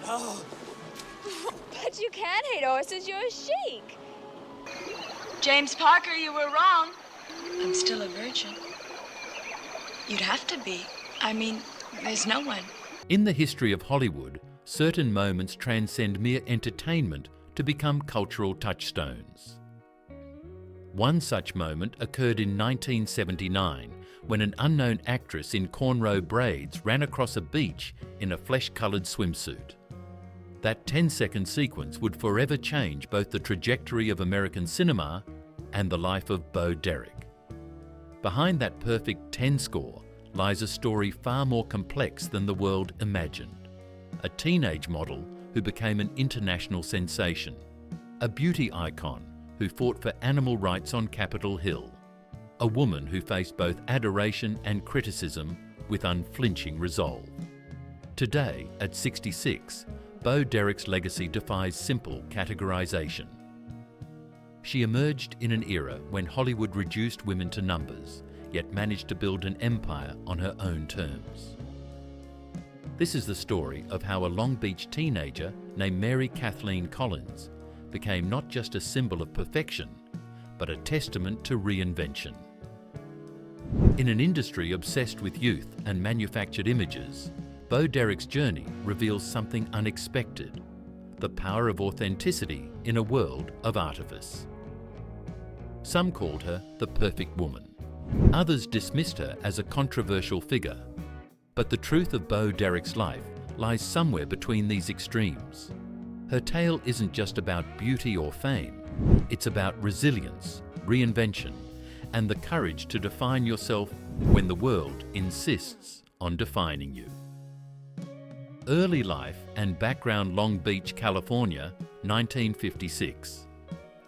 Oh. But you can't hate horses, you're a sheik. James Parker, you were wrong. I'm still a virgin. You'd have to be. I mean, there's no one. In the history of Hollywood, certain moments transcend mere entertainment to become cultural touchstones. One such moment occurred in 1979 when an unknown actress in cornrow braids ran across a beach in a flesh-coloured swimsuit. That 10-second sequence would forever change both the trajectory of American cinema and the life of Bo Derek. Behind that perfect 10 score lies a story far more complex than the world imagined. A teenage model who became an international sensation. A beauty icon who fought for animal rights on Capitol Hill. A woman who faced both adoration and criticism with unflinching resolve. Today, at 66, Bo Derek's legacy defies simple categorization. She emerged in an era when Hollywood reduced women to numbers, yet managed to build an empire on her own terms. This is the story of how a Long Beach teenager named Mary Kathleen Collins became not just a symbol of perfection, but a testament to reinvention. In an industry obsessed with youth and manufactured images, Bo Derek's journey reveals something unexpected: the power of authenticity in a world of artifice. Some called her the perfect woman. Others dismissed her as a controversial figure. But the truth of Bo Derek's life lies somewhere between these extremes. Her tale isn't just about beauty or fame. It's about resilience, reinvention, and the courage to define yourself when the world insists on defining you. Early life and background: Long Beach, California, 1956.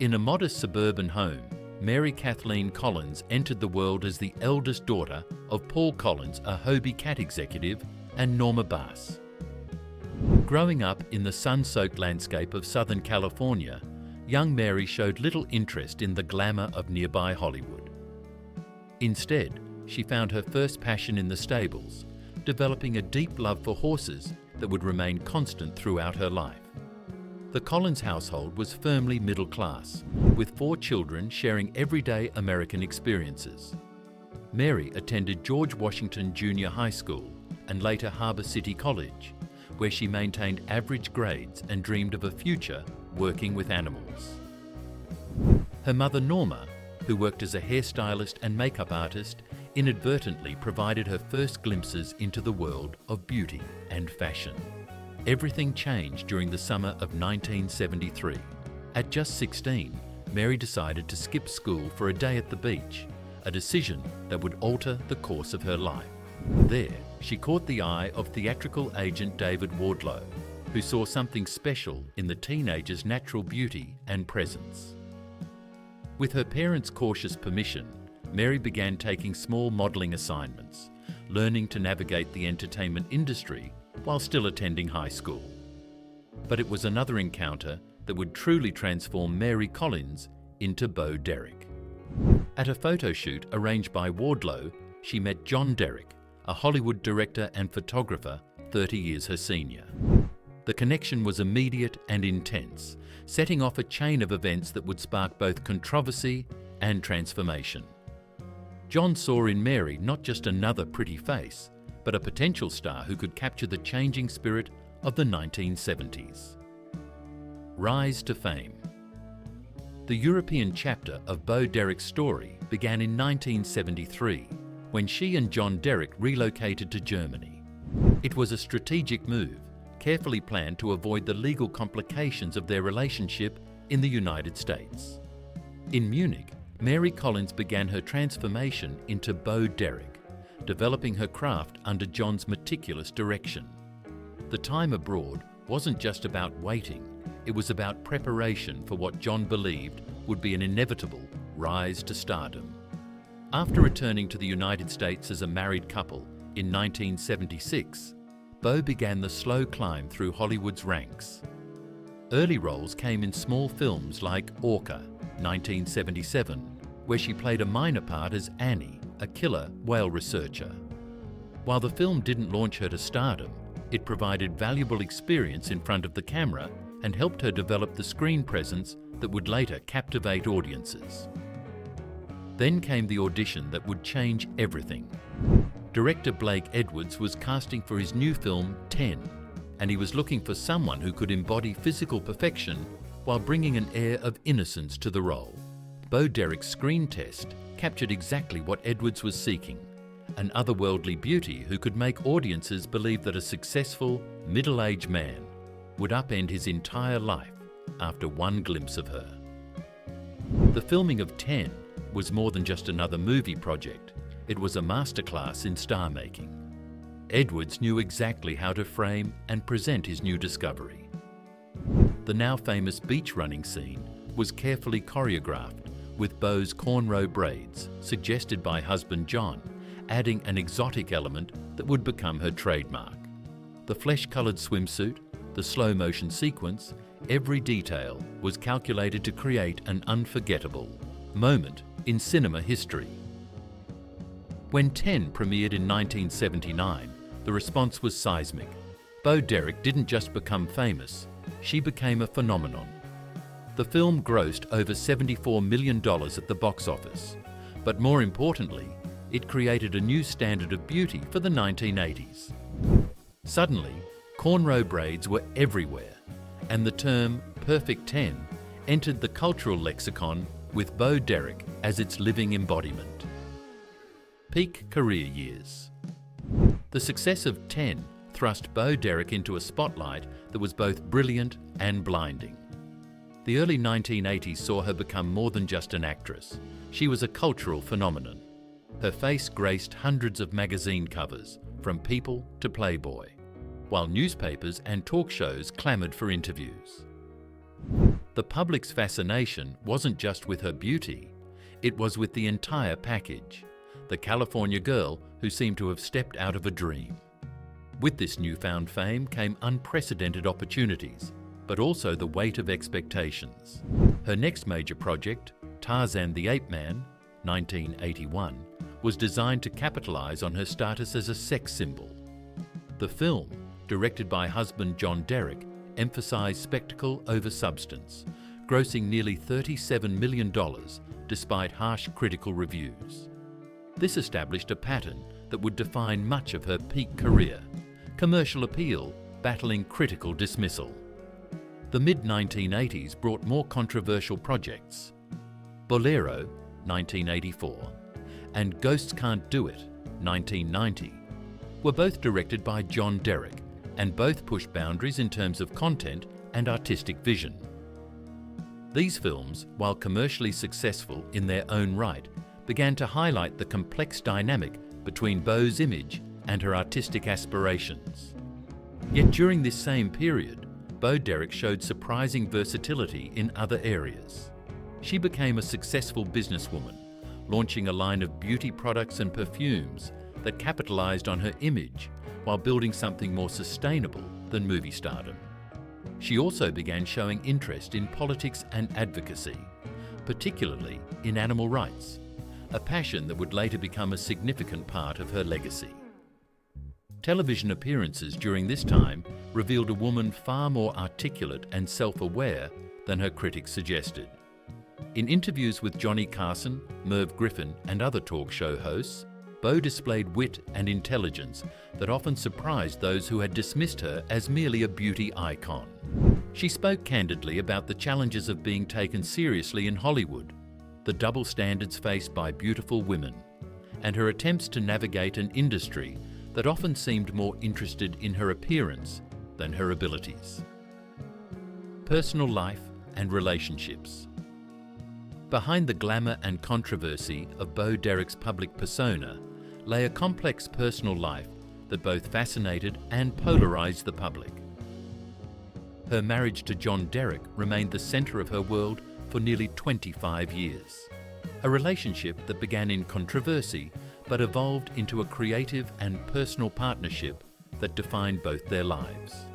In a modest suburban home, Mary Kathleen Collins entered the world as the eldest daughter of Paul Collins, a Hobie cat executive, and Norma Bass. Growing up in the sun-soaked landscape of Southern California, young Mary showed little interest in the glamour of nearby Hollywood. Instead, she found her first passion in the stables, developing a deep love for horses that would remain constant throughout her life. The Collins household was firmly middle class, with 4 children sharing everyday American experiences. Mary attended George Washington Junior High School and later Harbor City College, where she maintained average grades and dreamed of a future working with animals. Her mother Norma, who worked as a hairstylist and makeup artist, inadvertently provided her first glimpses into the world of beauty and fashion. Everything changed during the summer of 1973. At just 16, Mary decided to skip school for a day at the beach, a decision that would alter the course of her life. There, she caught the eye of theatrical agent David Wardlow, who saw something special in the teenager's natural beauty and presence. With her parents' cautious permission, Mary began taking small modelling assignments, learning to navigate the entertainment industry while still attending high school. But it was another encounter that would truly transform Mary Collins into Bo Derek. At a photo shoot arranged by Wardlow, she met John Derek, a Hollywood director and photographer 30 years her senior. The connection was immediate and intense, setting off a chain of events that would spark both controversy and transformation. John saw in Mary not just another pretty face, but a potential star who could capture the changing spirit of the 1970s. Rise to fame. The European chapter of Bo Derek's story began in 1973, when she and John Derek relocated to Germany. It was a strategic move, carefully planned to avoid the legal complications of their relationship in the United States. In Munich, Mary Collins began her transformation into Bo Derek, developing her craft under John's meticulous direction. The time abroad wasn't just about waiting, it was about preparation for what John believed would be an inevitable rise to stardom. After returning to the United States as a married couple in 1976, Bo began the slow climb through Hollywood's ranks. Early roles came in small films like Orca, 1977, where she played a minor part as Annie, a killer whale researcher. While the film didn't launch her to stardom, It provided valuable experience in front of the camera and helped her develop the screen presence that would later captivate audiences. Then came the audition that would change everything. Director Blake Edwards was casting for his new film 10, and he was looking for someone who could embody physical perfection while bringing an air of innocence to the role. Bo Derek's screen test captured exactly what Edwards was seeking, an otherworldly beauty who could make audiences believe that a successful, middle-aged man would upend his entire life after one glimpse of her. The filming of 10 was more than just another movie project. It was a masterclass in star-making. Edwards knew exactly how to frame and present his new discovery. The now famous beach running scene was carefully choreographed with Bo's cornrow braids, suggested by husband John, adding an exotic element that would become her trademark. The flesh-coloured swimsuit, the slow-motion sequence, every detail was calculated to create an unforgettable moment in cinema history. When 10 premiered in 1979, the response was seismic. Bo Derek didn't just become famous, she became a phenomenon. The film grossed over $74 million at the box office, but more importantly, it created a new standard of beauty for the 1980s. Suddenly, cornrow braids were everywhere, and the term Perfect 10 entered the cultural lexicon with Bo Derek as its living embodiment. Peak career years. The success of 10 thrust Bo Derek into a spotlight that was both brilliant and blinding. The early 1980s saw her become more than just an actress. She was a cultural phenomenon. Her face graced hundreds of magazine covers, from People to Playboy, while newspapers and talk shows clamoured for interviews. The public's fascination wasn't just with her beauty, it was with the entire package, the California girl who seemed to have stepped out of a dream. With this newfound fame came unprecedented opportunities, but also the weight of expectations. Her next major project, Tarzan the Ape Man, 1981, was designed to capitalise on her status as a sex symbol. The film, directed by husband John Derek, emphasised spectacle over substance, grossing nearly $37 million despite harsh critical reviews. This established a pattern that would define much of her peak career, commercial appeal battling critical dismissal. The mid-1980s brought more controversial projects. Bolero, 1984, and Ghosts Can't Do It, 1990, were both directed by John Derek, and both pushed boundaries in terms of content and artistic vision. These films, while commercially successful in their own right, began to highlight the complex dynamic between Bo's image and her artistic aspirations. Yet during this same period, Bo Derek showed surprising versatility in other areas. She became a successful businesswoman, launching a line of beauty products and perfumes that capitalized on her image while building something more sustainable than movie stardom. She also began showing interest in politics and advocacy, particularly in animal rights, a passion that would later become a significant part of her legacy. Television appearances during this time revealed a woman far more articulate and self-aware than her critics suggested. In interviews with Johnny Carson, Merv Griffin, and other talk show hosts, Bo displayed wit and intelligence that often surprised those who had dismissed her as merely a beauty icon. She spoke candidly about the challenges of being taken seriously in Hollywood, the double standards faced by beautiful women, and her attempts to navigate an industry that often seemed more interested in her appearance than her abilities. Personal life and relationships. Behind the glamour and controversy of Bo Derek's public persona lay a complex personal life that both fascinated and polarized the public. Her marriage to John Derek remained the center of her world for nearly 25 years. A relationship that began in controversy but evolved into a creative and personal partnership that defined both their lives.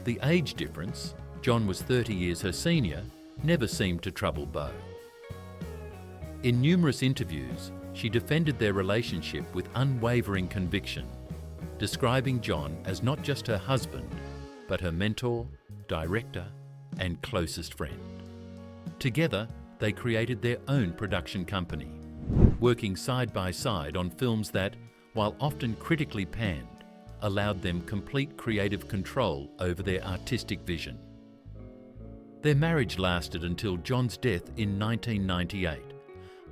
The age difference, John was 30 years her senior, never seemed to trouble Bo. In numerous interviews, she defended their relationship with unwavering conviction. describing John as not just her husband, but her mentor, director, and closest friend. Together, they created their own production company, working side by side on films that, while often critically panned, allowed them complete creative control over their artistic vision. Their marriage lasted until John's death in 1998,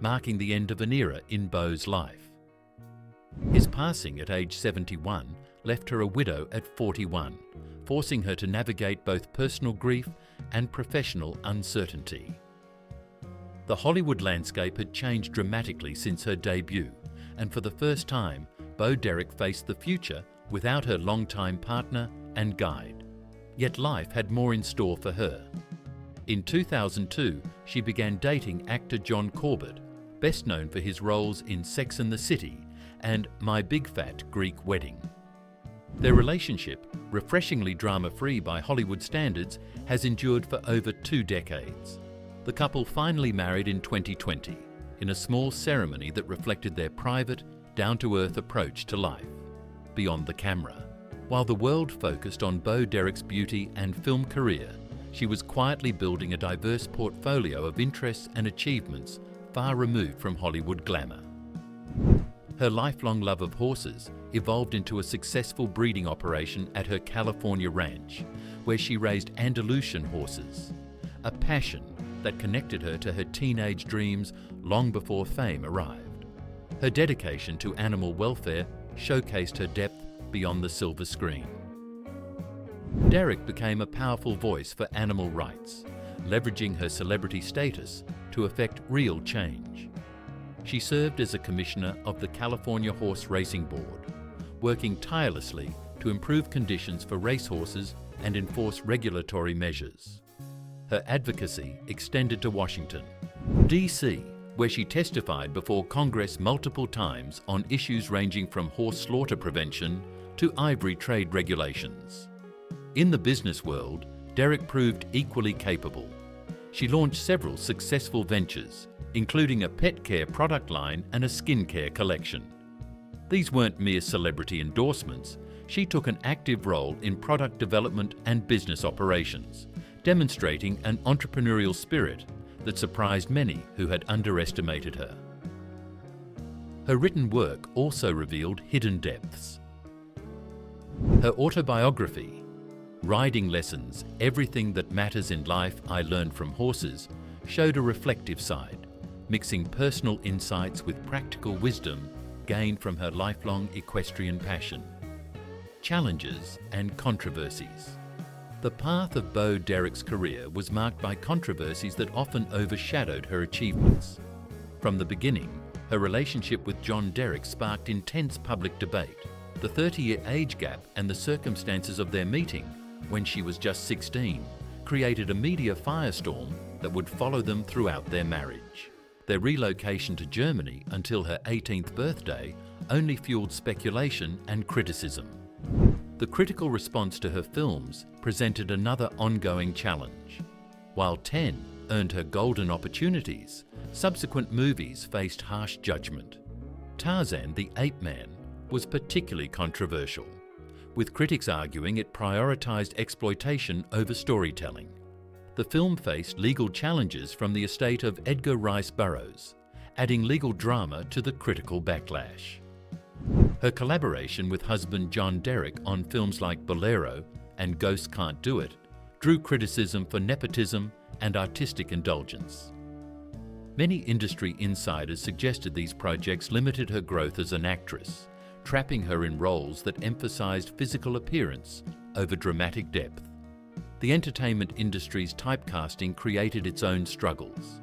marking the end of an era in Beau's life. His passing at age 71 left her a widow at 41, forcing her to navigate both personal grief and professional uncertainty. The Hollywood landscape had changed dramatically since her debut, and for the first time, Beau Derrick faced the future without her longtime partner and guide. Yet life had more in store for her. In 2002, she began dating actor John Corbett, best known for his roles in Sex and the City and My Big Fat Greek Wedding. Their relationship, refreshingly drama-free by Hollywood standards, has endured for over 2 decades. The couple finally married in 2020, in a small ceremony that reflected their private, down-to-earth approach to life, beyond the camera. While the world focused on Beau Derrick's beauty and film career, she was quietly building a diverse portfolio of interests and achievements far removed from Hollywood glamour. Her lifelong love of horses evolved into a successful breeding operation at her California ranch, where she raised Andalusian horses, a passion that connected her to her teenage dreams long before fame arrived. Her dedication to animal welfare showcased her depth beyond the silver screen. Derrick became a powerful voice for animal rights, leveraging her celebrity status to effect real change. She served as a commissioner of the California Horse Racing Board, working tirelessly to improve conditions for racehorses and enforce regulatory measures. Her advocacy extended to Washington, D.C., where she testified before Congress multiple times on issues ranging from horse slaughter prevention to ivory trade regulations. In the business world, Derrick proved equally capable. She launched several successful ventures, including a pet care product line and a skincare collection. These weren't mere celebrity endorsements. She took an active role in product development and business operations, demonstrating an entrepreneurial spirit that surprised many who had underestimated her. Her written work also revealed hidden depths. Her autobiography, Riding Lessons, Everything That Matters in Life I Learned from Horses, showed a reflective side, mixing personal insights with practical wisdom gained from her lifelong equestrian passion. Challenges and controversies. The path of Beau Derrick's career was marked by controversies that often overshadowed her achievements. From the beginning, her relationship with John Derrick sparked intense public debate. The 30-year age gap and the circumstances of their meeting, when she was just 16, created a media firestorm that would follow them throughout their marriage. Their relocation to Germany until her 18th birthday only fueled speculation and criticism. The critical response to her films presented another ongoing challenge. While 10 earned her golden opportunities, subsequent movies faced harsh judgment. Tarzan the Ape Man was particularly controversial, with critics arguing it prioritized exploitation over storytelling. The film faced legal challenges from the estate of Edgar Rice Burroughs, adding legal drama to the critical backlash. Her collaboration with husband John Derrick on films like Bolero and Ghosts Can't Do It drew criticism for nepotism and artistic indulgence. Many industry insiders suggested these projects limited her growth as an actress, trapping her in roles that emphasized physical appearance over dramatic depth. The entertainment industry's typecasting created its own struggles.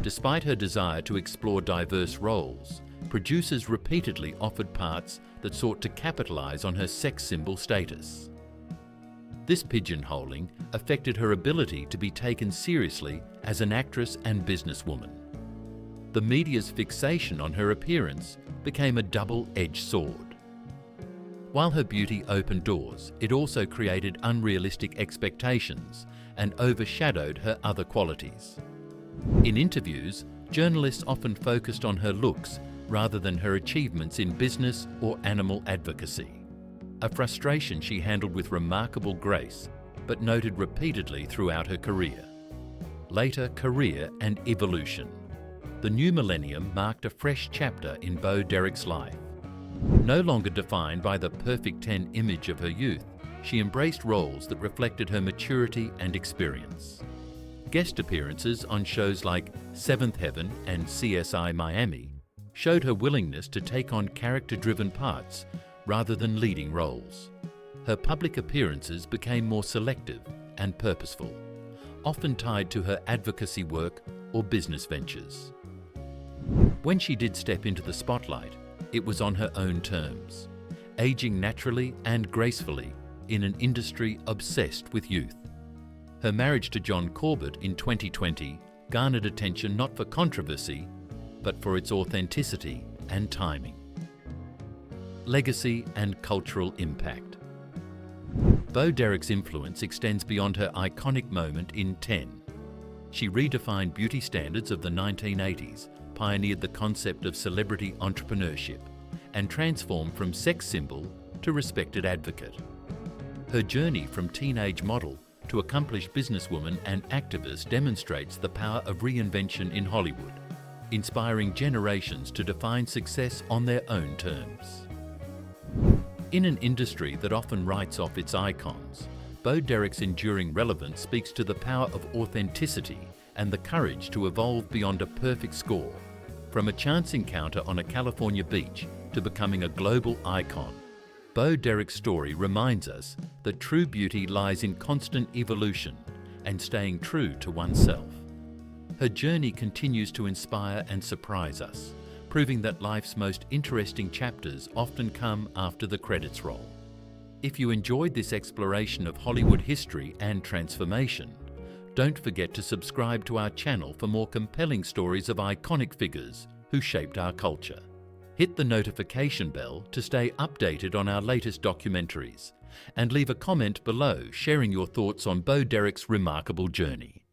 Despite her desire to explore diverse roles, producers repeatedly offered parts that sought to capitalize on her sex symbol status. This pigeonholing affected her ability to be taken seriously as an actress and businesswoman. The media's fixation on her appearance became a double-edged sword. While her beauty opened doors, it also created unrealistic expectations and overshadowed her other qualities. In interviews, journalists often focused on her looks rather than her achievements in business or animal advocacy. a frustration she handled with remarkable grace, but noted repeatedly throughout her career. Later, career and evolution. The new millennium marked a fresh chapter in Bo Derek's life. No longer defined by the perfect 10 image of her youth, she embraced roles that reflected her maturity and experience. Guest appearances on shows like Seventh Heaven and CSI Miami showed her willingness to take on character-driven parts rather than leading roles. Her public appearances became more selective and purposeful, often tied to her advocacy work or business ventures. When she did step into the spotlight, it was on her own terms, aging naturally and gracefully in an industry obsessed with youth. Her marriage to John Corbett in 2020 garnered attention not for controversy, but for its authenticity and timing. Legacy and cultural impact. Bo Derek's influence extends beyond her iconic moment in 10. She redefined beauty standards of the 1980s, pioneered the concept of celebrity entrepreneurship, and transformed from sex symbol to respected advocate. Her journey from teenage model to accomplished businesswoman and activist demonstrates the power of reinvention in Hollywood, inspiring generations to define success on their own terms. In an industry that often writes off its icons, Bo Derek's enduring relevance speaks to the power of authenticity and the courage to evolve beyond a perfect score. From a chance encounter on a California beach to becoming a global icon, Bo Derek's story reminds us that true beauty lies in constant evolution and staying true to oneself. Her journey continues to inspire and surprise us, proving that life's most interesting chapters often come after the credits roll. If you enjoyed this exploration of Hollywood history and transformation, don't forget to subscribe to our channel for more compelling stories of iconic figures who shaped our culture. Hit the notification bell to stay updated on our latest documentaries, and leave a comment below sharing your thoughts on Bo Derek's remarkable journey.